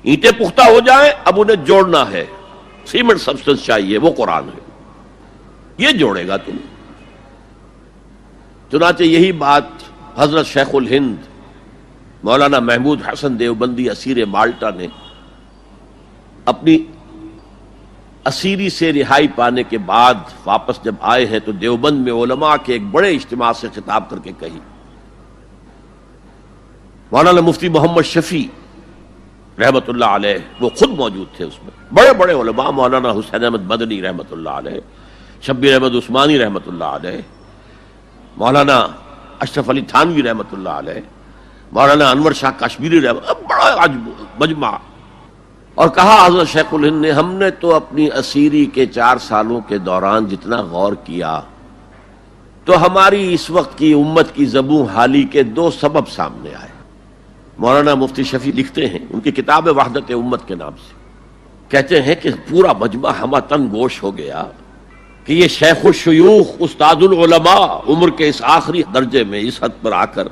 اینٹیں پختہ ہو جائیں، اب انہیں جوڑنا ہے، سیمنٹ سبسٹنس چاہیے، وہ قرآن ہے، یہ جوڑے گا تم. چنانچہ یہی بات حضرت شیخ الہند مولانا محمود حسن دیوبندی اسیر مالٹا نے اپنی اسیری سے رہائی پانے کے بعد واپس جب آئے ہیں تو دیوبند میں علماء کے ایک بڑے اجتماع سے خطاب کر کے کہی. مولانا مفتی محمد شفیع رحمت اللہ علیہ وہ خود موجود تھے اس میں، بڑے بڑے علماء، مولانا حسین احمد مدنی رحمت اللہ علیہ، شبیر احمد عثمانی رحمت اللہ علیہ، مولانا اشرف علی تھانوی رحمت اللہ علیہ، مولانا انور شاہ کشمیری رحمت، بڑا مجمع. اور کہا حضرت شیخ الہند نے ہم نے تو اپنی اسیری کے 4 سالوں کے دوران جتنا غور کیا تو ہماری اس وقت کی امت کی زبوں حالی کے 2 سبب سامنے آئے. مولانا مفتی شفیع لکھتے ہیں ان کی کتاب وحدت امت کے نام سے، کہتے ہیں کہ پورا مجمع ہمہ تن گوش ہو گیا کہ یہ شیخ الشیوخ استاد العلماء عمر کے اس آخری درجے میں اس حد پر آ کر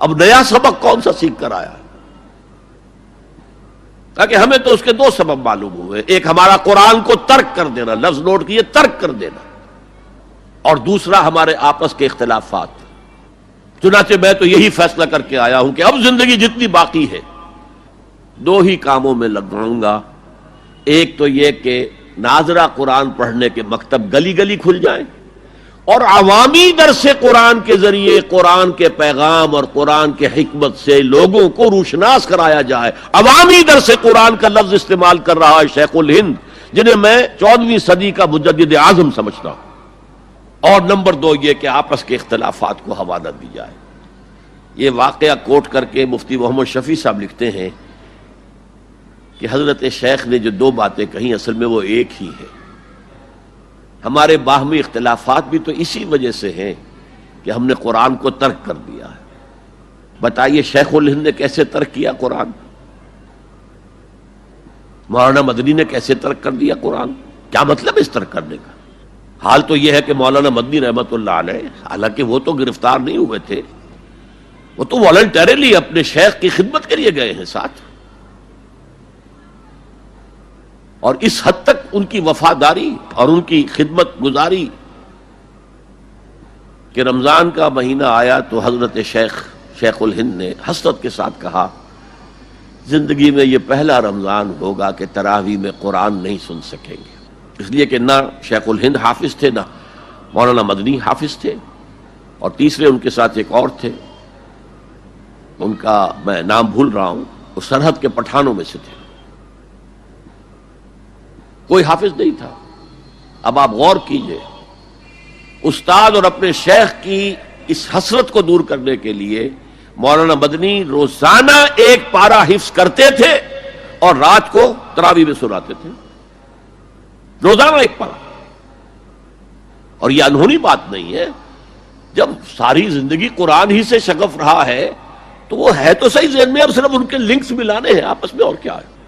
اب نیا سبق کون سا سیکھ کر آیا. تاکہ ہمیں تو اس کے 2 سبب معلوم ہوئے، ایک ہمارا قرآن کو ترک کر دینا، لفظ نوٹ کیے ترک کر دینا، اور دوسرا ہمارے آپس کے اختلافات. چنانچہ میں تو یہی فیصلہ کر کے آیا ہوں کہ اب زندگی جتنی باقی ہے 2 ہی کاموں میں لگاؤں گا. ایک تو یہ کہ ناظرہ قرآن پڑھنے کے مکتب گلی گلی کھل جائیں اور عوامی درس قرآن کے ذریعے قرآن کے پیغام اور قرآن کے حکمت سے لوگوں کو روشناس کرایا جائے. عوامی درس قرآن کا لفظ استعمال کر رہا ہے شیخ الہند، جنہیں میں 14ویں صدی کا مجدد اعظم سمجھتا ہوں. اور نمبر 2 یہ کہ آپس کے اختلافات کو حوالہ دی جائے. یہ واقعہ کوٹ کر کے مفتی محمد شفیع صاحب لکھتے ہیں کہ حضرت شیخ نے جو 2 باتیں کہیں اصل میں وہ ایک ہی ہے. ہمارے باہمی اختلافات بھی تو اسی وجہ سے ہیں کہ ہم نے قرآن کو ترک کر دیا ہے. بتائیے شیخ الہند نے کیسے ترک کیا قرآن؟ مولانا مدنی نے کیسے ترک کر دیا قرآن؟ کیا مطلب اس ترک کرنے کا؟ حال تو یہ ہے کہ مولانا مدنی رحمت اللہ علیہ، حالانکہ وہ تو گرفتار نہیں ہوئے تھے، وہ تو والنٹریلی اپنے شیخ کی خدمت کے لیے گئے ہیں ساتھ، اور اس حد تک ان کی وفاداری اور ان کی خدمت گزاری کہ رمضان کا مہینہ آیا تو حضرت شیخ الہند نے حسرت کے ساتھ کہا زندگی میں یہ پہلا رمضان ہوگا کہ تراویح میں قرآن نہیں سن سکیں گے. اس لیے کہ نہ شیخ الہند حافظ تھے، نہ مولانا مدنی حافظ تھے، اور تیسرے ان کے ساتھ ایک اور تھے، ان کا میں نام بھول رہا ہوں، وہ سرحد کے پٹھانوں میں سے تھے، کوئی حافظ نہیں تھا. اب آپ غور کیجئے، استاد اور اپنے شیخ کی اس حسرت کو دور کرنے کے لیے مولانا مدنی روزانہ 1 پارہ حفظ کرتے تھے اور رات کو تراویح میں سناتے تھے، روزانہ 1 پارہ. اور یہ انہونی بات نہیں ہے، جب ساری زندگی قرآن ہی سے شغف رہا ہے تو وہ ہے تو صحیح ذہن میں، اب صرف ان کے لنکس ملانے ہیں آپس میں، اور کیا ہے.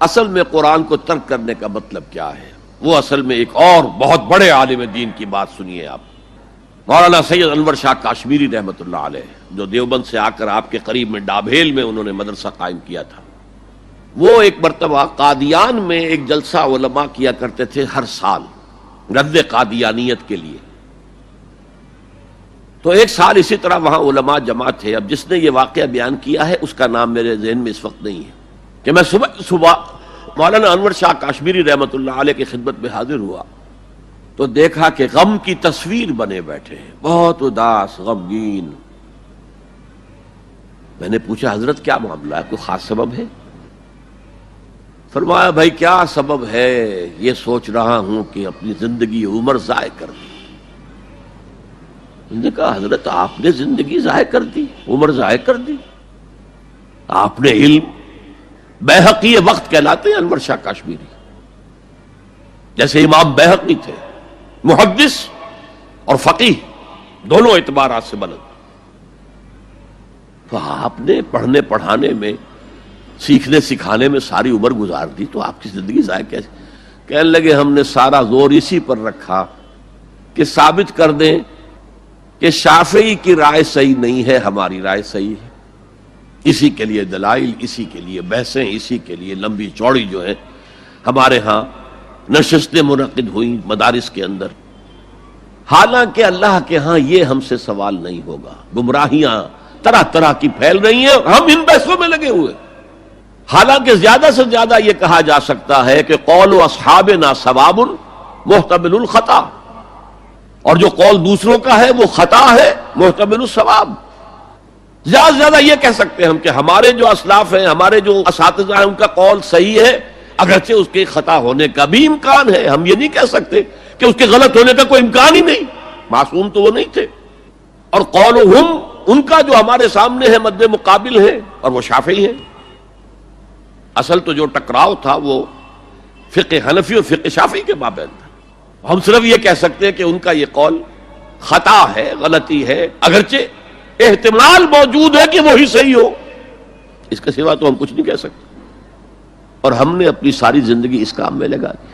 اصل میں قرآن کو ترک کرنے کا مطلب کیا ہے؟ وہ اصل میں ایک اور بہت بڑے عالم دین کی بات سنیے آپ، مولانا سید انور شاہ کشمیری رحمت اللہ علیہ، جو دیوبند سے آ کر آپ کے قریب میں ڈابھیل میں انہوں نے مدرسہ قائم کیا تھا. وہ ایک مرتبہ قادیان میں ایک جلسہ علماء کیا کرتے تھے ہر سال رد قادیانیت کے لیے. تو ایک سال اسی طرح وہاں علماء جمع تھے. اب جس نے یہ واقعہ بیان کیا ہے اس کا نام میرے ذہن میں اس وقت نہیں ہے، کہ میں صبح مولانا انور شاہ کشمیری رحمت اللہ علیہ کی خدمت میں حاضر ہوا تو دیکھا کہ غم کی تصویر بنے بیٹھے ہیں، بہت اداس، غمگین. میں نے پوچھا حضرت کیا معاملہ ہے، کوئی خاص سبب ہے؟ فرمایا بھائی کیا سبب ہے، یہ سوچ رہا ہوں کہ اپنی زندگی عمر ضائع کر دی. میں نے کہا حضرت آپ نے زندگی ضائع کر دی، عمر ضائع کر دی؟ آپ نے علم، بیہقی وقت کہلاتے ہیں انور شاہ کشمیری، جیسے امام بیہقی تھے، محدث اور فقیہ دونوں اعتبارات سے بلند. تو آپ نے پڑھنے پڑھانے میں، سیکھنے سکھانے میں ساری عمر گزار دی، تو آپ کی زندگی ضائع کیسے؟ کہنے لگے ہم نے سارا زور اسی پر رکھا کہ ثابت کر دیں کہ شافعی کی رائے صحیح نہیں ہے، ہماری رائے صحیح ہے. اسی کے لیے دلائل، اسی کے لیے بحثیں، اسی کے لیے لمبی چوڑی جو ہے ہمارے ہاں نشستیں منعقد ہوئیں مدارس کے اندر. حالانکہ اللہ کے ہاں یہ ہم سے سوال نہیں ہوگا. گمراہیاں طرح طرح کی پھیل رہی ہیں، ہم ان بحثوں میں لگے ہوئے. حالانکہ زیادہ سے زیادہ یہ کہا جا سکتا ہے کہ قول اصحابنا ثواب محتمل الخطا، اور جو قول دوسروں کا ہے وہ خطا ہے محتمل الثواب. زیادہ سے زیادہ یہ کہہ سکتے ہیں ہم کہ ہمارے جو اسلاف ہیں، ہمارے جو اساتذہ ہیں، ان کا قول صحیح ہے، اگرچہ اس کے خطا ہونے کا بھی امکان ہے. ہم یہ نہیں کہہ سکتے کہ اس کے غلط ہونے کا کوئی امکان ہی نہیں، معصوم تو وہ نہیں تھے. اور قولہم، ان کا جو ہمارے سامنے ہے مد مقابل ہے، اور وہ شافعی ہیں. اصل تو جو ٹکراؤ تھا وہ فقہ حنفی اور فقہ شافعی کے مابین تھا. ہم صرف یہ کہہ سکتے ہیں کہ ان کا یہ قول خطا ہے، غلطی ہے، اگرچہ احتمال موجود ہے کہ وہی صحیح ہو. اس کے سوا تو ہم کچھ نہیں کہہ سکتے. اور ہم نے اپنی ساری زندگی اس کام میں لگا دی.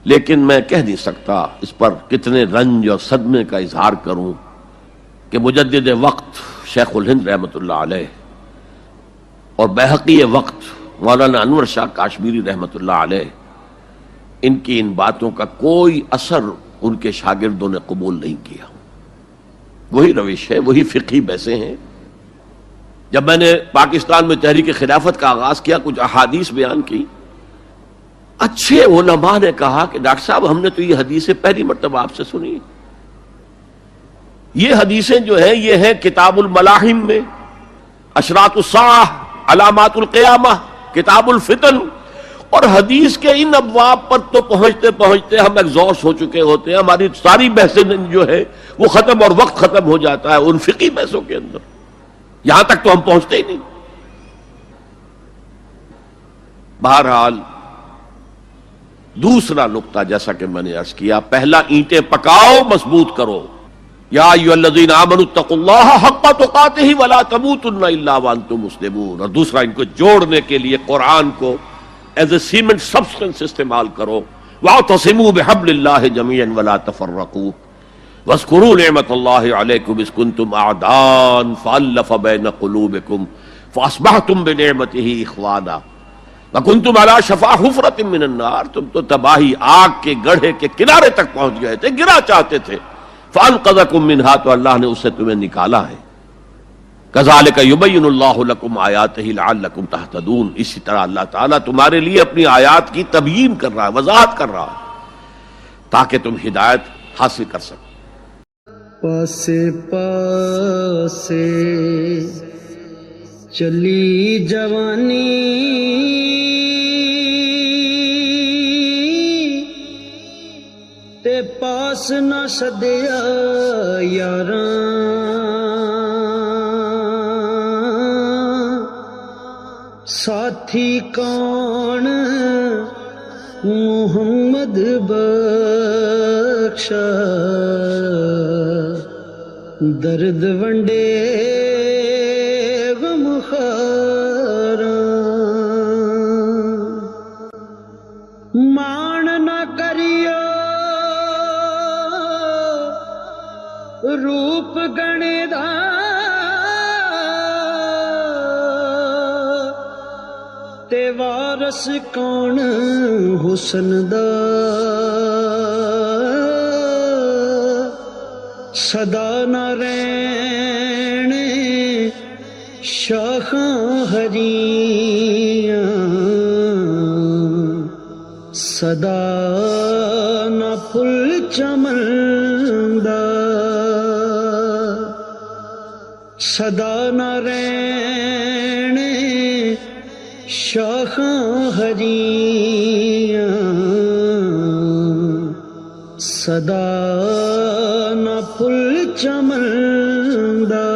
لیکن میں کہہ نہیں سکتا اس پر کتنے رنج اور صدمے کا اظہار کروں کہ مجدد وقت شیخ الہند رحمۃ اللہ علیہ اور بحقی وقت مولانا انور شاہ کاشمیری رحمۃ اللہ علیہ، ان کی ان باتوں کا کوئی اثر ان کے شاگردوں نے قبول نہیں کیا. وہی روش ہے، وہی فقہی بحثیں ہیں. جب میں نے پاکستان میں تحریک خلافت کا آغاز کیا، کچھ احادیث بیان کی، اچھے علماء نے کہا کہ ڈاکٹر صاحب ہم نے تو یہ حدیثیں پہلی مرتبہ آپ سے سنی. یہ حدیثیں جو ہیں یہ ہیں کتاب الملاحم میں، اشراط الساعہ، علامات القیامہ، کتاب الفتن. اور حدیث کے ان ابواب پر تو پہنچتے پہنچتے ہم ایگزاسٹ ہو چکے ہوتے ہیں. ہماری ساری بحثیں جو ہے وہ ختم، اور وقت ختم ہو جاتا ہے ان فقہی بحثوں کے اندر. یہاں تک تو ہم پہنچتے ہی نہیں. بہرحال دوسرا نقطہ جیسا کہ میں نے عرض کیا، پہلا اینٹیں پکاؤ، مضبوط کرو. یا ایھا الذین آمنوا اتقوا اللہ حق تقاتہ ولا تموتن الا وانتم مسلمون. اور دوسرا ان کو جوڑنے کے لیے قرآن کو ایز اے سیمنٹ سبسٹنس استعمال کرو. واعتصموا بحبل اللہ جميعا ولا تفرقوا واذکروا نعمت اللہ علیکم اذ کنتم اعداء فالف بین قلوبکم فاصبحتم بنعمتہ اخوانا وکنتم علی شفا حفرۃ من النار. تم تو تباہی آگ کے گڑھے کے کنارے تک پہنچ گئے تھے، گرا چاہتے تھے. فانقذکم منہا، تو اللہ نے اس سے تمہیں نکالا ہے. کذالک یبین اللہ لکم آیاتہ لعلکم تہتدون. اسی طرح اللہ تعالیٰ تمہارے لیے اپنی آیات کی تبیین کر رہا ہے، وضاحت کر رہا ہے تاکہ تم ہدایت حاصل کر سکو. پاسے پاسے چلی جوانی، تے پاس نہ سدیا یاراں. ساتھی کون محمد بخشا، درد ونڈے غم خاراں. مان نہ کریو روپ گنے دا، تے وارث کون حسن دا. صدا نہ رہن شاخاں ہریاں، صدا نہ پھل چمن دا. صدا نہ رہن شاخاں ہریاں، صدا نہ پھل چمن دا.